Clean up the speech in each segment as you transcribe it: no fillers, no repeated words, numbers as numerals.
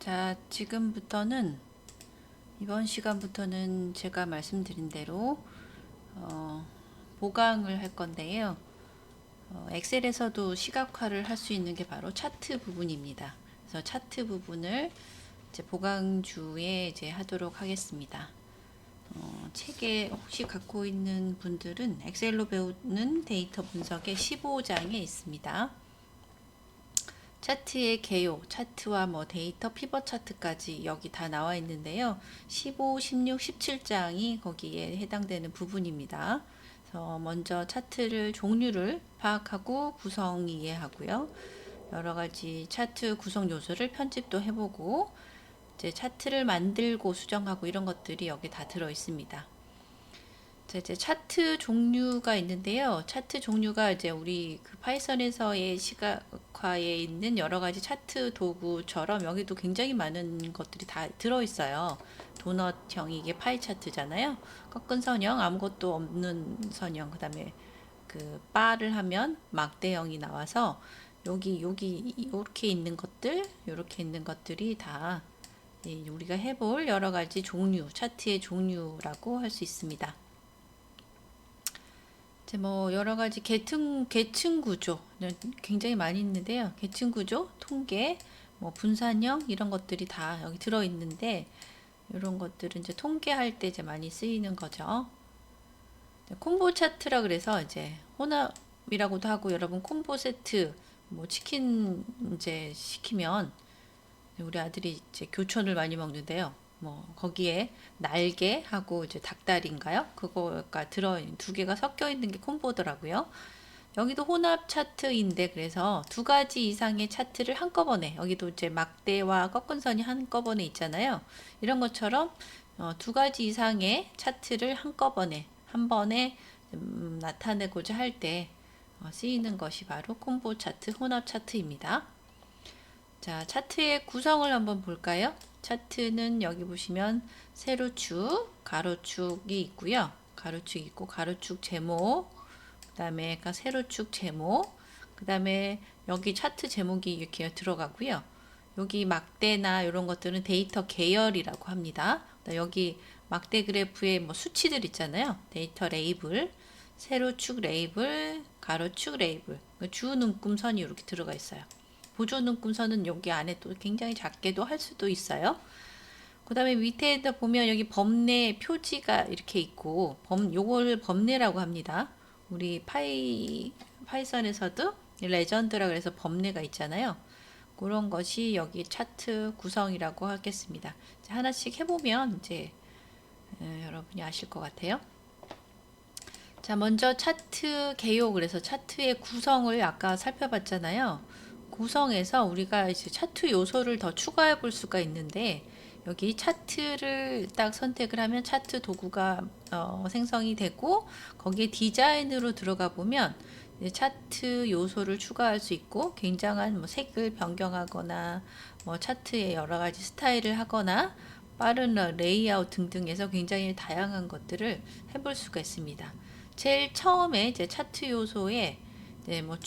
자, 지금부터는 이번 시간부터는 제가 말씀드린 대로 보강을 할 건데요. 엑셀에서도 시각화를 할 수 있는 게 바로 차트 부분입니다. 그래서 차트 부분을 이제 보강주에 이제 하도록 하겠습니다. 책에 혹시 갖고 있는 분들은 엑셀로 배우는 데이터 분석의 15장에 있습니다. 차트의 개요, 차트와 뭐 데이터 피벗 차트까지 여기 다 나와 있는데요. 15, 16, 17장이 거기에 해당되는 부분입니다. 그래서 먼저 차트를 종류를 파악하고 구성 이해하고요. 여러 가지 차트 구성 요소를 편집도 해보고 이제 차트를 만들고 수정하고 이런 것들이 여기 다 들어 있습니다. 이제 차트 종류가 있는데요. 차트 종류가 이제 우리 그 파이썬에서의 시각화에 있는 여러 가지 차트 도구처럼 여기도 굉장히 많은 것들이 다 들어 있어요. 도넛형이 이게 파이 차트잖아요. 꺾은 선형, 아무것도 없는 선형, 그다음에 그 바를 하면 막대형이 나와서 여기 이렇게 있는 것들, 이렇게 있는 것들이 다 우리가 해볼 여러 가지 종류, 차트의 종류라고 할 수 있습니다. 이제 뭐 여러 가지 계층 구조 굉장히 많이 있는데요. 계층 구조, 통계, 뭐 분산형 이런 것들이 다 여기 들어 있는데 이런 것들은 이제 통계할 때 이제 많이 쓰이는 거죠. 콤보 차트라 그래서 이제 혼합이라고도 하고 여러분 콤보 세트 뭐 치킨 이제 시키면 우리 아들이 이제 교촌을 많이 먹는데요. 뭐 거기에 날개하고 이제 닭다리인가요? 그거가 두 개가 섞여 있는 게 콤보더라고요. 여기도 혼합 차트인데 그래서 두 가지 이상의 차트를 한꺼번에 여기도 이제 막대와 꺾은 선이 한꺼번에 있잖아요. 이런 것처럼 두 가지 이상의 차트를 한꺼번에 한 번에 나타내고자 할 때 쓰이는 것이 바로 콤보 차트, 혼합 차트입니다. 자, 차트의 구성을 한번 볼까요? 차트는 여기 보시면 세로축, 가로축이 있고요. 가로축 있고 가로축 제목, 그 다음에 세로축 제목, 그 다음에 여기 차트 제목이 이렇게 들어가고요. 여기 막대나 이런 것들은 데이터 계열이라고 합니다. 여기 막대 그래프에 뭐 수치들 있잖아요. 데이터 레이블, 세로축 레이블, 가로축 레이블, 주 눈금선이 이렇게 들어가 있어요. 보조 눈금선은 여기 안에 또 굉장히 작게도 할 수도 있어요. 그 다음에 밑에다 보면 여기 범례 표지가 이렇게 있고 요걸 범례라고 합니다. 우리 파이썬에서도 레전드라 그래서 범례가 있잖아요. 그런 것이 여기 차트 구성이라고 하겠습니다. 하나씩 해보면 이제 여러분이 아실 것 같아요. 자, 먼저 차트 개요, 그래서 차트의 구성을 아까 살펴봤잖아요. 구성에서 우리가 이제 차트 요소를 더 추가해 볼 수가 있는데 여기 차트를 딱 선택을 하면 차트 도구가 생성이 되고 거기에 디자인으로 들어가 보면 차트 요소를 추가할 수 있고 굉장한 뭐 색을 변경하거나 뭐 차트에 여러 가지 스타일을 하거나 빠른 레이아웃 등등에서 굉장히 다양한 것들을 해볼 수가 있습니다. 제일 처음에 이제 차트 요소에 뭐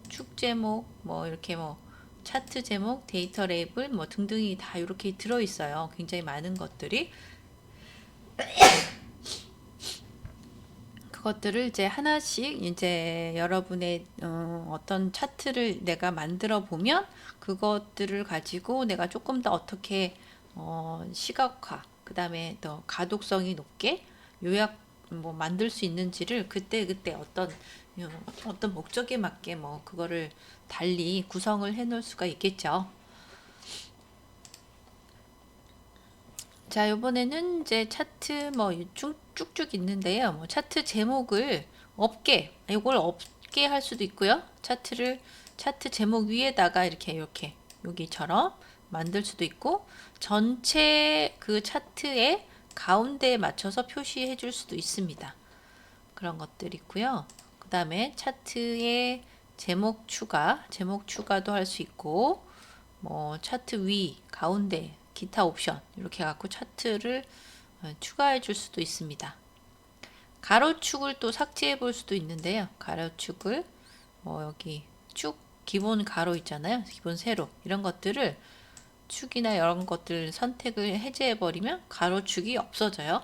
축 제목, 뭐 이렇게 뭐 차트 제목, 데이터 레이블 뭐 등등이 다 이렇게 들어 있어요. 굉장히 많은 것들이 그것들을 이제 하나씩 이제 여러분의 어떤 차트를 내가 만들어 보면 그것들을 가지고 내가 조금 더 어떻게 시각화, 그 다음에 더 가독성이 높게 요약 뭐 만들 수 있는지를 그때 어떤 목적에 맞게 뭐 그거를 달리 구성을 해 놓을 수가 있겠죠. 자, 이번에는 이제 차트 뭐 쭉쭉 있는데요. 뭐 차트 제목을 이걸 없게 할 수도 있고요. 차트 제목 위에다가 이렇게 여기처럼 만들 수도 있고 전체 그 차트의 가운데에 맞춰서 표시해 줄 수도 있습니다. 그런 것들이 있고요. 그 다음에 차트의 제목 추가도 할 수 있고 뭐 차트 위, 가운데, 기타 옵션 이렇게 해갖고 차트를 추가해 줄 수도 있습니다. 가로축을 또 삭제해 볼 수도 있는데요. 가로축을 뭐 여기 쭉 기본 가로 있잖아요. 기본 세로 이런 것들을 축이나 이런 것들 선택을 해제해 버리면 가로축이 없어져요.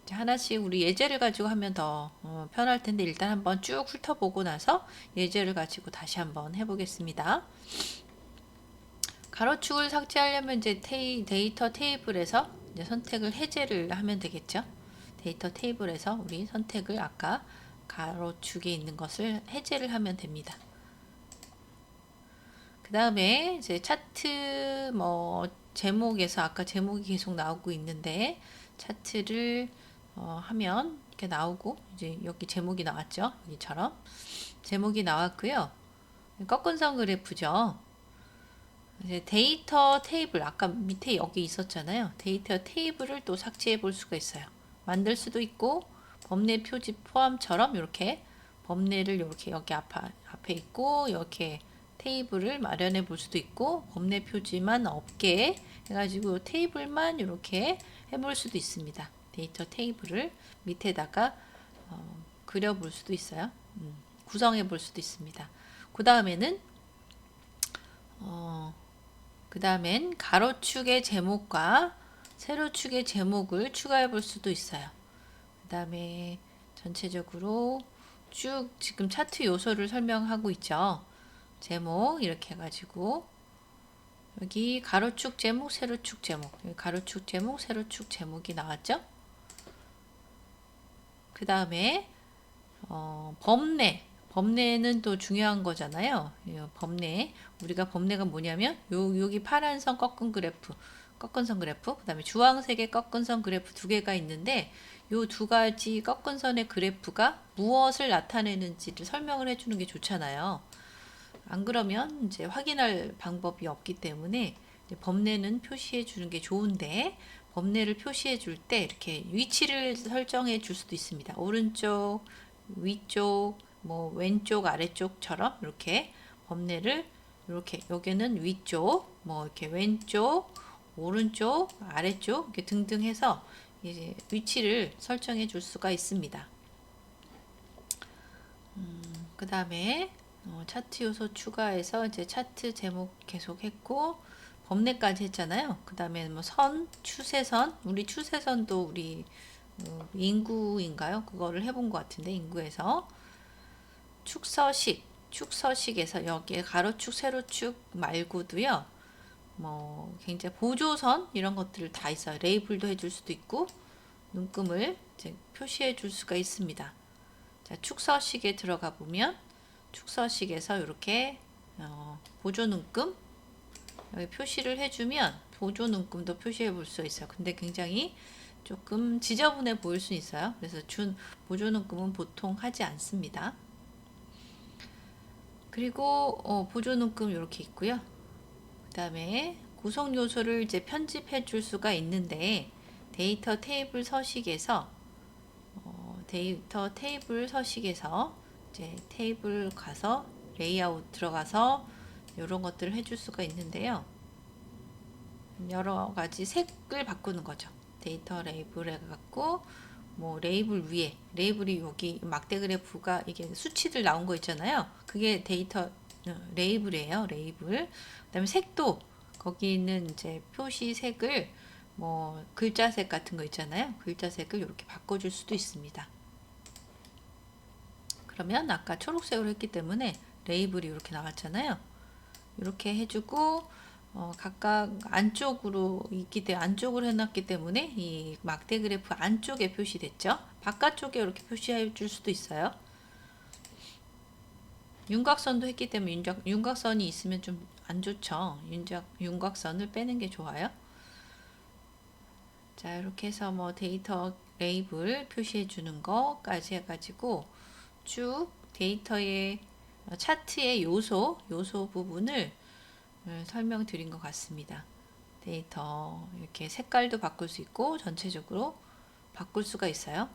하나씩 우리 예제를 가지고 하면 더 편할 텐데 일단 한번 쭉 훑어보고 나서 예제를 가지고 다시 한번 해보겠습니다. 가로축을 삭제하려면 이제 데이터 테이블에서 이제 선택을 해제를 하면 되겠죠. 데이터 테이블에서 우리 선택을 아까 가로축에 있는 것을 해제를 하면 됩니다. 그 다음에 이제 차트 뭐 제목에서 아까 제목이 계속 나오고 있는데 차트를 하면 이렇게 나오고 이제 여기 제목이 나왔죠. 여기처럼 제목이 나왔고요. 꺾은선 그래프죠. 이제 데이터 테이블 아까 밑에 여기 있었잖아요. 데이터 테이블을 또 삭제해 볼 수가 있어요. 만들 수도 있고 범례 표지 포함처럼 이렇게 범례를 이렇게 여기 앞에 있고 이렇게 테이블을 마련해 볼 수도 있고 범례 표지만 없게 해가지고 테이블만 이렇게 해볼 수도 있습니다. 데이터 테이블을 밑에다가 그려볼 수도 있어요. 구성해 볼 수도 있습니다. 그 다음에는 가로축의 제목과 세로축의 제목을 추가해 볼 수도 있어요. 그 다음에 전체적으로 쭉 지금 차트 요소를 설명하고 있죠. 제목 이렇게 해가지고 여기 가로축 제목, 세로축 제목, 여기 가로축 제목, 세로축 제목이 나왔죠. 그 다음에 범례는 또 중요한 거잖아요. 범례 우리가 범례가 뭐냐면 여기 파란 선 꺾은 그래프, 꺾은선 그래프, 그 다음에 주황색의 꺾은선 그래프 두 개가 있는데 요 두 가지 꺾은선의 그래프가 무엇을 나타내는지를 설명을 해주는 게 좋잖아요. 안 그러면 이제 확인할 방법이 없기 때문에 범례는 표시해 주는 게 좋은데 범례를 표시해 줄 때 이렇게 위치를 설정해 줄 수도 있습니다. 오른쪽, 위쪽, 뭐 왼쪽, 아래쪽처럼 이렇게 범례를 이렇게 여기는 위쪽, 뭐 이렇게 왼쪽, 오른쪽, 아래쪽 이렇게 등등 해서 이제 위치를 설정해 줄 수가 있습니다. 그 다음에 차트 요소 추가해서 이제 차트 제목 계속 했고 범례까지 했잖아요. 그 다음에 뭐 추세선, 우리 추세선도 우리 인구인가요? 그거를 해본 것 같은데 인구에서 축서식에서 여기에 가로축, 세로축 말고도요. 뭐 굉장히 보조선 이런 것들을 다 있어요. 레이블도 해줄 수도 있고 눈금을 이제 표시해 줄 수가 있습니다. 자, 축서식에 들어가 보면 축서식에서 이렇게 보조 눈금 여기 표시를 해주면 보조 눈금도 표시해 볼 수 있어요. 근데 굉장히 조금 지저분해 보일 수 있어요. 그래서 보조 눈금은 보통 하지 않습니다. 그리고 보조 눈금 이렇게 있고요. 그 다음에 구성 요소를 이제 편집해 줄 수가 있는데 데이터 테이블 서식에서 이제 테이블 가서 레이아웃 들어가서 이런 것들을 해줄 수가 있는데요. 여러 가지 색을 바꾸는 거죠. 데이터 레이블 해갖고 뭐 레이블 위에 레이블이 여기 막대 그래프가 이게 수치들 나온 거 있잖아요. 그게 데이터 레이블이에요. 레이블. 그다음에 색도 거기 있는 이제 표시 색을 뭐 글자색 같은 거 있잖아요. 글자색을 이렇게 바꿔줄 수도 있습니다. 그러면 아까 초록색으로 했기 때문에 레이블이 이렇게 나왔잖아요. 이렇게 해주고 각각 안쪽으로 안쪽으로 해놨기 때문에 이 막대 그래프 안쪽에 표시됐죠. 바깥쪽에 이렇게 표시해 줄 수도 있어요. 윤곽선도 했기 때문에 윤곽선이 있으면 좀 안 좋죠. 윤곽선을 빼는 게 좋아요. 자, 이렇게 해서 뭐 데이터 레이블 표시해 주는 거까지 해가지고 쭉 데이터의 차트의 요소 부분을 설명드린 것 같습니다. 데이터 이렇게 색깔도 바꿀 수 있고 전체적으로 바꿀 수가 있어요.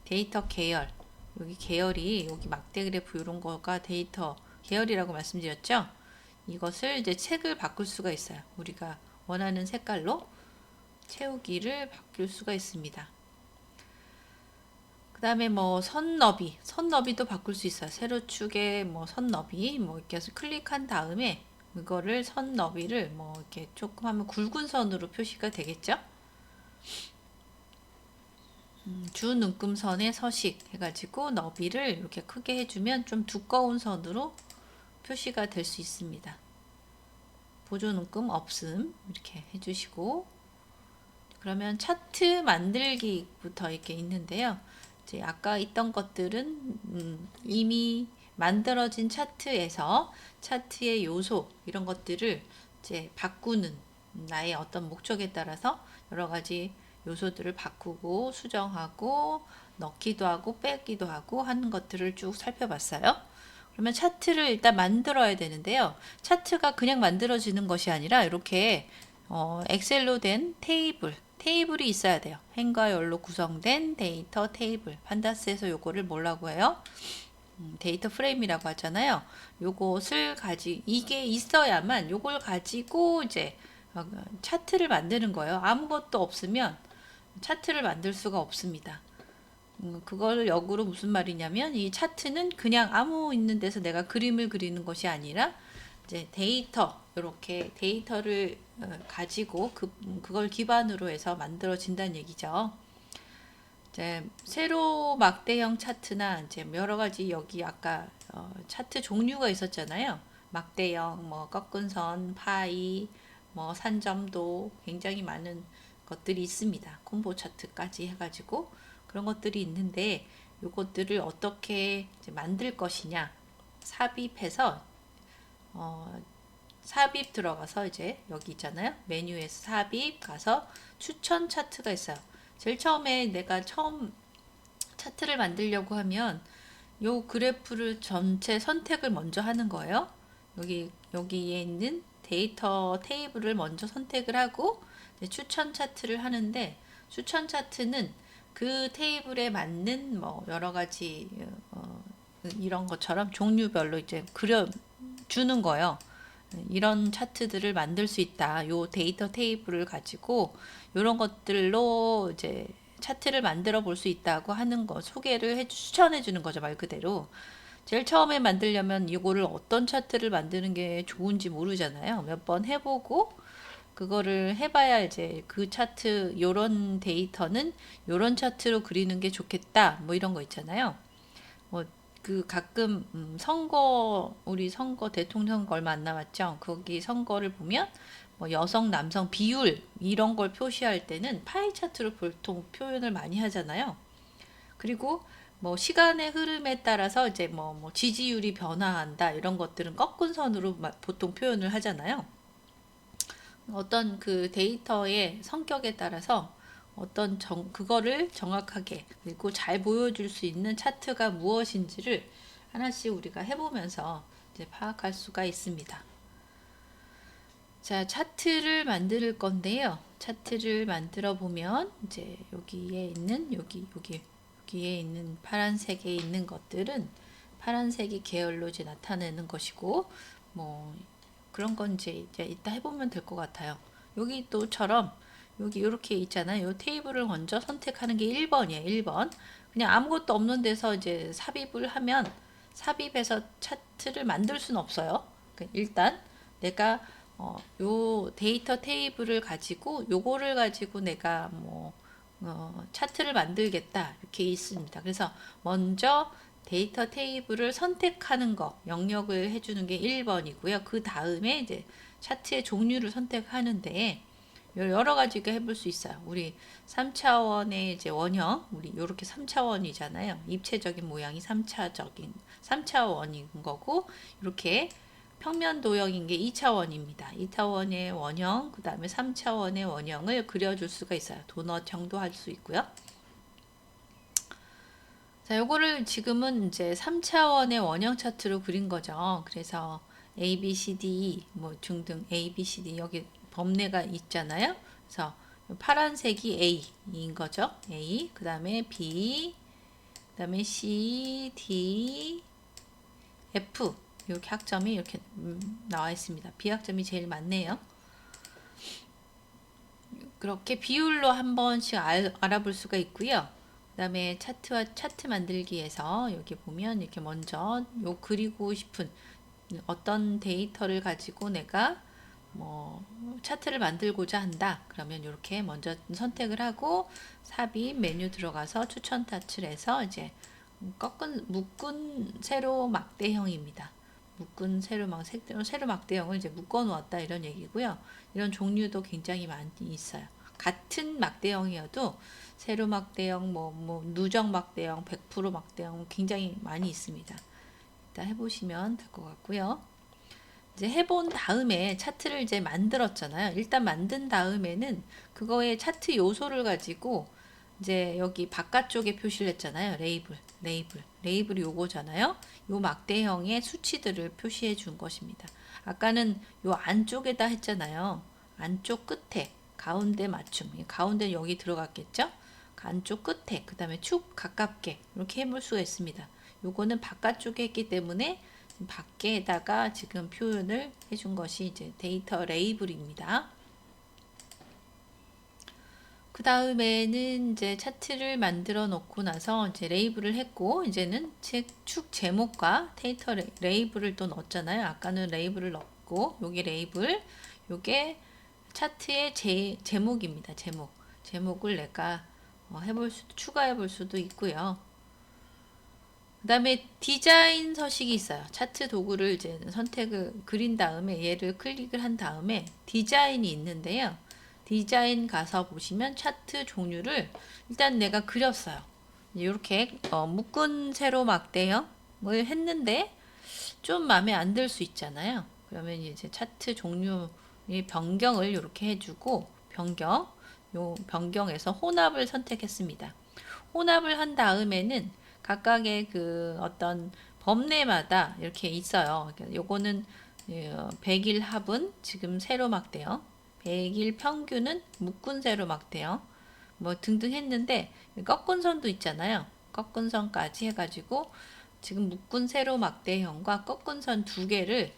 데이터 계열 여기 계열이 여기 막대 그래프 이런 거가 데이터 계열이라고 말씀드렸죠. 이것을 이제 색을 바꿀 수가 있어요. 우리가 원하는 색깔로 채우기를 바꿀 수가 있습니다. 그 다음에 뭐 선너비도 바꿀 수 있어요. 세로축의 뭐 선너비 뭐 이렇게 해서 클릭한 다음에 이거를 선 너비를 뭐 이렇게 조금 하면 굵은 선으로 표시가 되겠죠? 주 눈금선의 서식 해가지고 너비를 이렇게 크게 해주면 좀 두꺼운 선으로 표시가 될 수 있습니다. 보조 눈금 없음 이렇게 해주시고, 그러면 차트 만들기부터 이렇게 있는데요. 이제 아까 있던 것들은 이미 만들어진 차트에서 차트의 요소 이런 것들을 이제 바꾸는, 나의 어떤 목적에 따라서 여러 가지 요소들을 바꾸고 수정하고 넣기도 하고 빼기도 하고 하는 것들을 쭉 살펴봤어요. 그러면 차트를 일단 만들어야 되는데요. 차트가 그냥 만들어지는 것이 아니라 이렇게 엑셀로 된 테이블이 있어야 돼요. 행과 열로 구성된 데이터 테이블. 판다스에서 요거를 뭐라고 해요? 데이터 프레임이라고 하잖아요. 요것을 이게 있어야만 요걸 가지고 이제 차트를 만드는 거예요. 아무것도 없으면 차트를 만들 수가 없습니다. 그걸 역으로 무슨 말이냐면, 이 차트는 그냥 아무 있는 데서 내가 그림을 그리는 것이 아니라 이제 이렇게 데이터를 가지고 그걸 기반으로 해서 만들어진다는 얘기죠. 이제 세로 막대형 차트나 이제 여러 가지 여기 아까 차트 종류가 있었잖아요. 막대형, 뭐 꺾은 선, 파이, 뭐 산점도 굉장히 많은 것들이 있습니다. 콤보 차트까지 해가지고 그런 것들이 있는데, 이것들을 어떻게 이제 만들 것이냐, 삽입해서 삽입 들어가서 이제 여기 있잖아요. 메뉴에서 삽입 가서 추천 차트가 있어요. 제일 처음에 내가 처음 차트를 만들려고 하면 요 그래프를 전체 선택을 먼저 하는 거예요. 여기에 있는 데이터 테이블을 먼저 선택을 하고 추천 차트를 하는데, 추천 차트는 그 테이블에 맞는 뭐 여러 가지 이런 것처럼 종류별로 이제 그려 주는 거예요. 이런 차트들을 만들 수 있다. 요 데이터 테이블을 가지고 이런 것들로 이제 차트를 만들어 볼 수 있다고 하는 거 소개를 추천해 주는 거죠. 말 그대로. 제일 처음에 만들려면 이거를 어떤 차트를 만드는 게 좋은지 모르잖아요. 몇 번 해보고 그거를 해봐야 이제 그 차트, 요런 데이터는 요런 차트로 그리는 게 좋겠다. 뭐 이런 거 있잖아요. 뭐 그 가끔 우리 선거 대통령 선거 얼마 안 남았죠. 거기 선거를 보면 뭐 여성 남성 비율 이런 걸 표시할 때는 파이 차트로 보통 표현을 많이 하잖아요. 그리고 뭐 시간의 흐름에 따라서 이제 뭐 지지율이 변화한다 이런 것들은 꺾은 선으로 보통 표현을 하잖아요. 어떤 그 데이터의 성격에 따라서 그거를 정확하게 그리고 잘 보여줄 수 있는 차트가 무엇인지를 하나씩 우리가 해보면서 이제 파악할 수가 있습니다. 자, 차트를 만들 건데요. 차트를 만들어 보면 이제 여기에 있는 파란색에 있는 것들은 파란색이 계열로 이제 나타내는 것이고, 뭐 그런 건 이제 이따 해보면 될 것 같아요. 여기 또처럼 여기 이렇게 있잖아요. 이 테이블을 먼저 선택하는 게 1번이에요. 1번. 그냥 아무것도 없는 데서 이제 삽입해서 차트를 만들 수는 없어요. 일단 내가 요 데이터 테이블을 가지고 요거를 가지고 내가 뭐 차트를 만들겠다 이렇게 있습니다. 그래서 먼저 데이터 테이블을 선택하는 거 영역을 해주는 게 1번이고요. 그 다음에 이제 차트의 종류를 선택하는데 여러 가지가 해볼 수 있어요. 우리 3차원의 이제 원형, 우리 이렇게 3차원이잖아요. 입체적인 모양이 3차원인 거고, 이렇게 평면 도형인 게 2차원입니다. 2차원의 원형, 그 다음에 3차원의 원형을 그려줄 수가 있어요. 도넛형도 할 수 있고요. 자, 요거를 지금은 이제 3차원의 원형 차트로 그린 거죠. 그래서 A, B, C, D 뭐 등등 A, B, C, D 여기 범례가 있잖아요. 그래서 파란색이 A인 거죠. A, 그 다음에 B, 그 다음에 C, D, F 이렇게 학점이 이렇게 나와 있습니다. B 학점이 제일 많네요. 그렇게 비율로 한 번씩 알아볼 수가 있고요. 그 다음에 차트 만들기에서 여기 보면 이렇게 먼저 그리고 싶은 어떤 데이터를 가지고 내가 뭐 차트를 만들고자 한다. 그러면 이렇게 먼저 선택을 하고 삽입 메뉴 들어가서 추천 타치를 해서 이제 묶은 세로 막대형입니다. 묶은 세로 막대형을 이제 묶어 놓았다 이런 얘기고요. 이런 종류도 굉장히 많이 있어요. 같은 막대형이어도 세로 막대형, 누적 막대형, 100% 막대형 굉장히 많이 있습니다. 일단 해보시면 될 것 같고요. 이제 해본 다음에 차트를 이제 만들었잖아요. 일단 만든 다음에는 그거의 차트 요소를 가지고 이제 여기 바깥쪽에 표시를 했잖아요. 레이블이 요거잖아요. 요 막대형의 수치들을 표시해 준 것입니다. 아까는 요 안쪽에다 했잖아요. 안쪽 끝에 가운데 맞춤. 가운데 여기 들어갔겠죠? 안쪽 끝에 그 다음에 축 가깝게 이렇게 해볼 수가 있습니다. 요거는 바깥쪽에 했기 때문에 밖에다가 지금 표현을 해준 것이 이제 데이터 레이블입니다. 그 다음에는 이제 차트를 만들어 놓고 나서 이제 레이블을 했고, 이제는 축 제목과 데이터 레이블을 또 넣었잖아요. 아까는 레이블을 넣고, 여기 레이블, 요게 차트의 제목입니다. 제목을 내가 추가해 볼 수도 있고요. 그 다음에 디자인 서식이 있어요. 차트 도구를 이제 선택을 그린 다음에 얘를 클릭을 한 다음에 디자인이 있는데요. 디자인 가서 보시면 차트 종류를 일단 내가 그렸어요. 이렇게 묶은 세로 막대형을 했는데 좀 마음에 안 들 수 있잖아요. 그러면 이제 차트 종류의 변경을 이렇게 해주고 변경에서 혼합을 선택했습니다. 혼합을 한 다음에는 각각의 그 어떤 범례마다 이렇게 있어요. 요거는 100일 합은 지금 세로 막대형, 100일 평균은 묶은 세로 막대형, 뭐 등등 했는데 꺾은 선도 있잖아요. 꺾은 선까지 해가지고 지금 묶은 세로 막대형과 꺾은 선 두 개를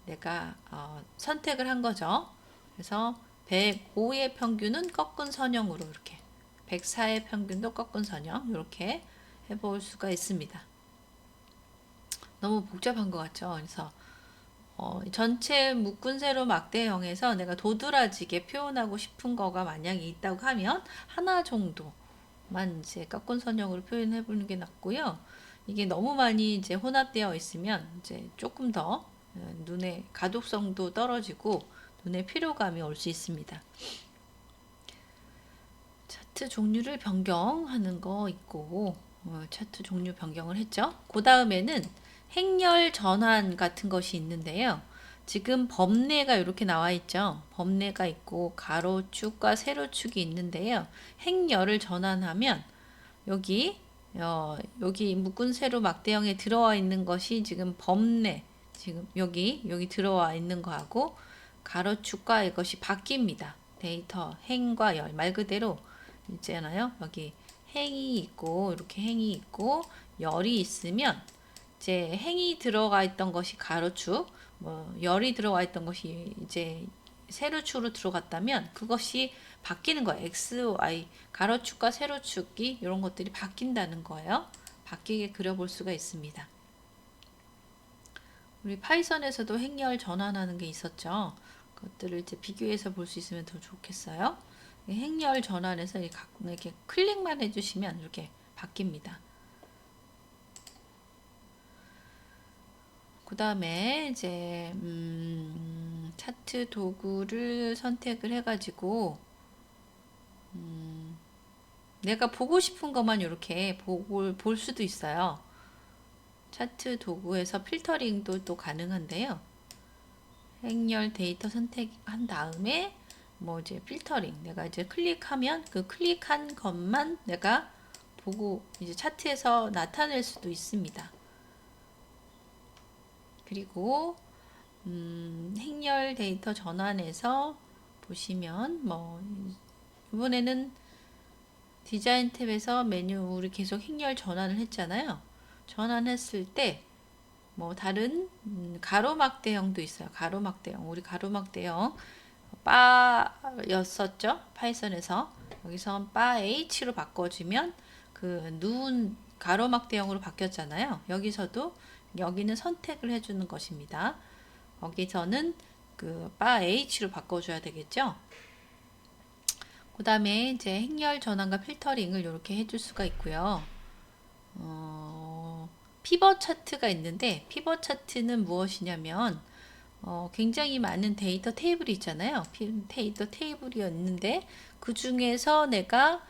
내가 선택을 한 거죠. 그래서 105의 평균은 꺾은 선형으로 이렇게 104의 평균도 꺾은 선형 이렇게 해볼 수가 있습니다. 너무 복잡한 것 같죠? 그래서 전체 묶은 세로 막대형에서 내가 도드라지게 표현하고 싶은 거가 만약에 있다고 하면 하나 정도만 이제 꺾은 선형으로 표현해 보는 게 낫고요. 이게 너무 많이 이제 혼합되어 있으면 이제 조금 더 눈의 가독성도 떨어지고 눈의 피로감이 올 수 있습니다. 차트 종류를 변경하는 거 있고 차트 종류 변경을 했죠. 그 다음에는 행렬 전환 같은 것이 있는데요. 지금 범례가 이렇게 나와 있죠. 범례가 있고 가로축과 세로축이 있는데요. 행렬을 전환하면 여기 묶은 세로 막대형에 들어와 있는 것이 지금 범례 지금 여기 들어와 있는 거하고 가로축과 이것이 바뀝니다. 데이터 행과 열 말 그대로 있잖아요. 여기 행이 있고 이렇게 행이 있고 열이 있으면 이제 행이 들어가 있던 것이 가로축, 열이 들어가 있던 것이 이제 세로축으로 들어갔다면 그것이 바뀌는 거예요. X, Y, 가로축과 세로축이 이런 것들이 바뀐다는 거예요. 바뀌게 그려볼 수가 있습니다. 우리 파이썬에서도 행렬 전환하는 게 있었죠. 그것들을 이제 비교해서 볼 수 있으면 더 좋겠어요. 행렬 전환해서 이렇게 클릭만 해주시면 이렇게 바뀝니다. 그 다음에 이제 차트 도구를 선택을 해가지고 내가 보고 싶은 것만 이렇게 볼 수도 있어요. 차트 도구에서 필터링도 또 가능한데요. 행렬 데이터 선택한 다음에 이제 필터링 내가 이제 클릭하면 그 클릭한 것만 내가 보고 이제 차트에서 나타낼 수도 있습니다. 그리고 행렬 데이터 전환해서 보시면 이번에는 디자인 탭에서 메뉴 우리 계속 행렬 전환을 했잖아요. 전환했을 때 다른 가로막대형도 있어요. 가로막대형 우리 가로막대형 바였었죠. 파이썬에서 여기서 바 H로 바꿔주면 그 누운 가로막대형으로 바뀌었잖아요. 여기서도 여기는 선택을 해주는 것입니다. 여기서는 그 바 H로 바꿔줘야 되겠죠. 그 다음에 이제 행렬 전환과 필터링을 이렇게 해줄 수가 있고요. 피벗 차트가 있는데, 피벗 차트는 무엇이냐면 굉장히 많은 데이터 테이블이 있잖아요. 데이터 테이블이 있는데 그 중에서 내가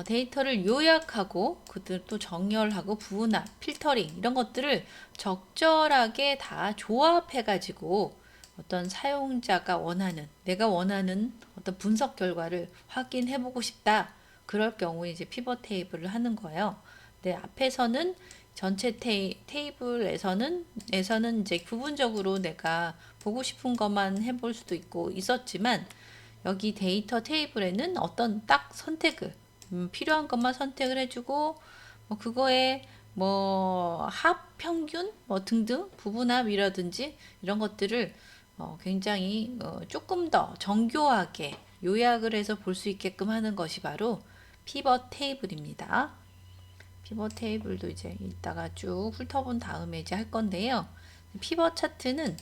데이터를 요약하고 그들 또 정렬하고 부분화, 필터링 이런 것들을 적절하게 다 조합해 가지고 어떤 사용자가 원하는, 내가 원하는 어떤 분석 결과를 확인해 보고 싶다. 그럴 경우에 이제 피벗 테이블을 하는 거예요. 네, 앞에서는 전체 테이블에서는 이제 부분적으로 내가 보고 싶은 것만 해볼 수도 있고 있었지만, 여기 데이터 테이블에는 어떤 딱 선택을 필요한 것만 선택을 해주고, 뭐 그거에 뭐 합, 평균, 뭐 등등 부분합이라든지 이런 것들을 굉장히 조금 더 정교하게 요약을 해서 볼 수 있게끔 하는 것이 바로 피벗 테이블입니다. 피벗 테이블도 이제 이따가 쭉 훑어본 다음에 이제 할 건데요. 피벗 차트는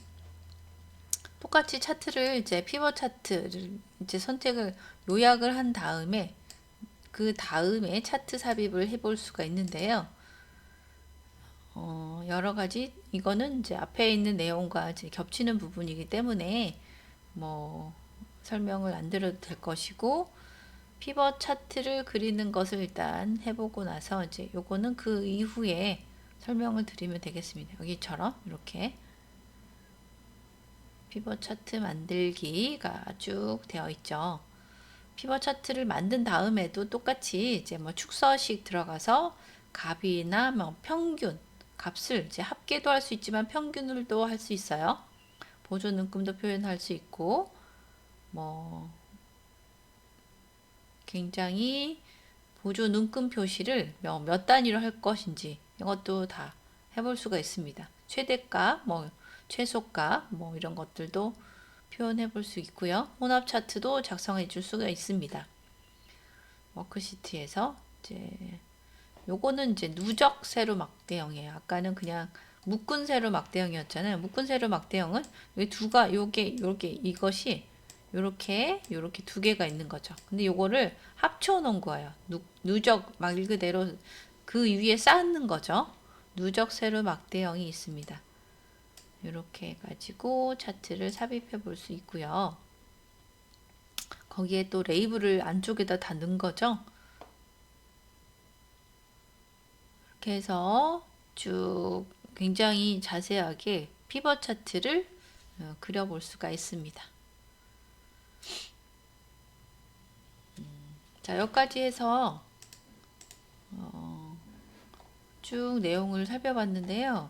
똑같이 차트를 이제 피벗 차트를 이제 선택을 요약을 한 다음에 그 다음에 차트 삽입을 해볼 수가 있는데요. 여러 가지 이거는 이제 앞에 있는 내용과 이제 겹치는 부분이기 때문에 뭐 설명을 안 드려도 될 것이고, 피벗 차트를 그리는 것을 일단 해보고 나서 이제 요거는 그 이후에 설명을 드리면 되겠습니다. 여기처럼 이렇게 피벗 차트 만들기가 쭉 되어 있죠. 피벗 차트를 만든 다음에도 똑같이 이제 뭐 축서식 들어가서 값이나 뭐 평균 값을 이제 합계도 할 수 있지만 평균을도 할 수 있어요. 보조 눈금도 표현할 수 있고, 뭐 굉장히 보조 눈금 표시를 몇 단위로 할 것인지 이것도 다 해볼 수가 있습니다. 최대값, 뭐 최소값, 뭐 이런 것들도 표현해 볼 수 있고요. 혼합 차트도 작성해 줄 수가 있습니다. 워크시트에서 이제 요거는 이제 누적 세로 막대형이에요. 아까는 그냥 묶은 세로 막대형이었잖아요. 묶은 세로 막대형은 요게 이것이 요렇게 두 개가 있는 거죠. 근데 요거를 합쳐 놓은 거예요. 누적 말 그대로 그 위에 쌓는 거죠. 누적 세로 막대형이 있습니다. 이렇게 해가지고 차트를 삽입해 볼 수 있고요. 거기에 또 레이블을 안쪽에다 다 넣은 거죠. 이렇게 해서 쭉 굉장히 자세하게 피벗 차트를 그려볼 수가 있습니다. 자, 여기까지 해서 쭉 내용을 살펴봤는데요.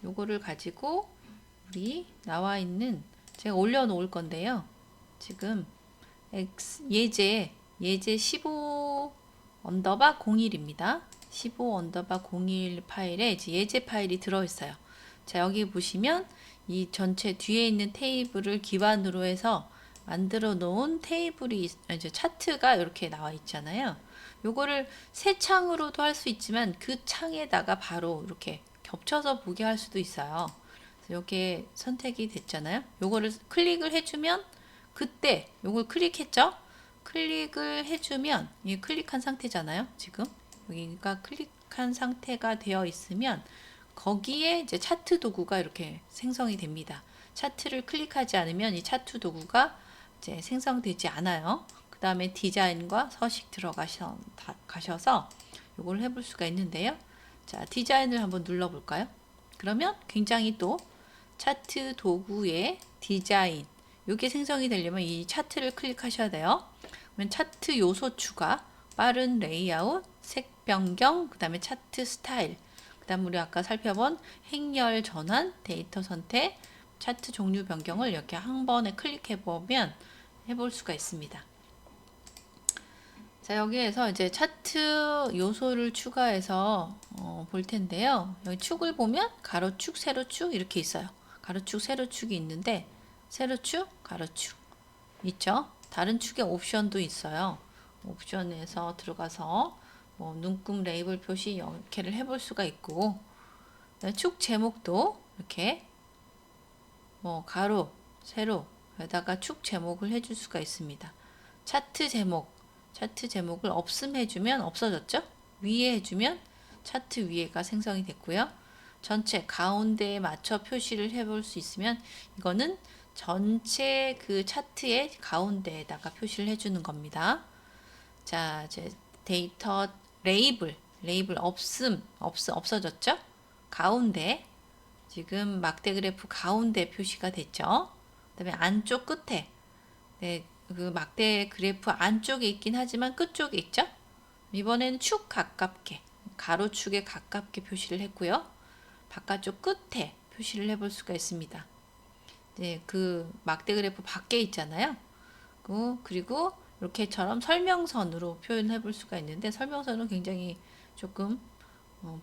요거를 가지고 우리 나와 있는 제가 올려놓을 건데요. 지금 예제 15 언더바 01입니다. 15 언더바 01 파일에 이제 예제 파일이 들어있어요. 자, 여기 보시면 이 전체 뒤에 있는 테이블을 기반으로 해서 만들어 놓은 테이블이 이제 차트가 이렇게 나와 있잖아요. 요거를 새 창으로도 할 수 있지만 그 창에다가 바로 이렇게 겹쳐서 보게 할 수도 있어요. 이렇게 선택이 됐잖아요. 요거를 클릭을 해주면 그때 요걸 클릭했죠? 클릭을 해주면 이 클릭한 상태잖아요. 지금 여기가 클릭한 상태가 되어 있으면 거기에 이제 차트 도구가 이렇게 생성이 됩니다. 차트를 클릭하지 않으면 이 차트 도구가 이제 생성되지 않아요. 그 다음에 디자인과 서식 들어가셔서 요걸 해볼 수가 있는데요. 자, 디자인을 한번 눌러볼까요? 그러면 굉장히 또 차트 도구의 디자인, 이게 생성이 되려면 이 차트를 클릭하셔야 돼요. 그러면 차트 요소 추가, 빠른 레이아웃, 색 변경, 그 다음에 차트 스타일, 그 다음 우리 아까 살펴본 행렬 전환, 데이터 선택, 차트 종류 변경을 이렇게 한 번에 클릭해 보면 해볼 수가 있습니다. 자, 여기에서 이제 차트 요소를 추가해서 볼 텐데요. 여기 축을 보면 가로축, 세로축 이렇게 있어요. 가로축, 세로축이 있는데 세로축, 가로축 있죠. 다른 축의 옵션도 있어요. 옵션에서 들어가서 뭐 눈금 레이블 표시 이렇게를 해볼 수가 있고, 축 제목도 이렇게 뭐 가로, 세로에다가 축 제목을 해줄 수가 있습니다. 차트 제목을 없음해주면 없어졌죠? 위에 해주면 차트 위에가 생성이 됐고요. 전체 가운데에 맞춰 표시를 해볼 수 있으면 이거는 전체 그 차트의 가운데에다가 표시를 해주는 겁니다. 자, 이제 데이터 레이블 없어졌죠? 가운데 지금 막대 그래프 가운데 표시가 됐죠. 그다음에 안쪽 끝에 네, 그 막대 그래프 안쪽에 있긴 하지만 끝쪽에 있죠. 이번에는 축 가깝게 가로축에 가깝게 표시를 했고요. 바깥쪽 끝에 표시를 해볼 수가 있습니다. 네, 그 막대 그래프 밖에 있잖아요. 그리고 이렇게처럼 설명선으로 표현해 볼 수가 있는데 설명선은 굉장히 조금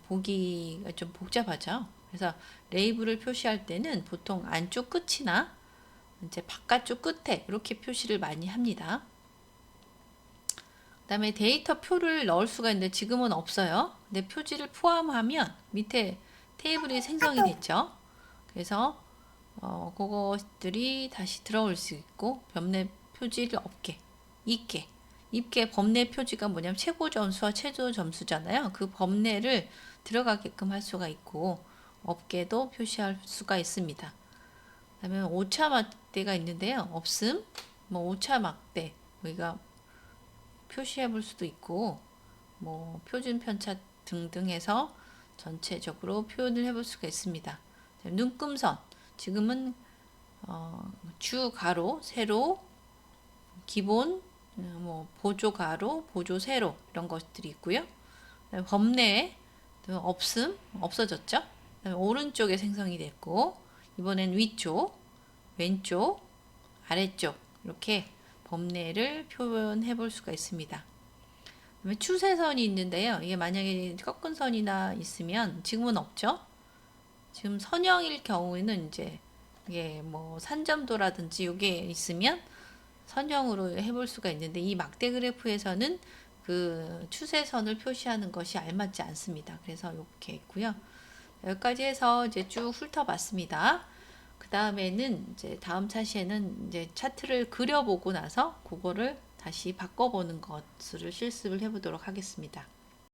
보기가 좀 복잡하죠. 그래서 레이블을 표시할 때는 보통 안쪽 끝이나 이제 바깥쪽 끝에 이렇게 표시를 많이 합니다. 그다음에 데이터 표를 넣을 수가 있는데 지금은 없어요. 근데 표지를 포함하면 밑에 테이블이 생성이 됐죠. 그래서 그것들이 다시 들어올 수 있고 범례 표지를 있게 범례 표지가 뭐냐면 최고 점수와 최저 점수잖아요. 그 범례를 들어가게끔 할 수가 있고 없게도 표시할 수가 있습니다. 그다음에 오차 막대가 있는데요. 없음, 뭐 오차 막대 우리가 표시해 볼 수도 있고 뭐 표준 편차 등등 해서 전체적으로 표현을 해볼 수가 있습니다. 눈금선 지금은 주 가로, 세로, 기본, 뭐 보조 가로, 보조 세로 이런 것들이 있고요. 범례 없어졌죠. 오른쪽에 생성이 됐고 이번엔 위쪽, 왼쪽, 아래쪽 이렇게 범례를 표현해 볼 수가 있습니다. 그다음에 추세선이 있는데요. 이게 만약에 꺾은 선이나 있으면 지금은 없죠. 지금 선형일 경우에는 이제 이게 뭐 산점도라든지 이게 있으면 선형으로 해볼 수가 있는데 이 막대 그래프에서는 그 추세선을 표시하는 것이 알맞지 않습니다. 그래서 이렇게 있고요. 여기까지 해서 이제 쭉 훑어봤습니다. 그 다음에는 이제 다음 차시에는 이제 차트를 그려보고 나서 그거를 다시 바꿔보는 것을 실습을 해보도록 하겠습니다.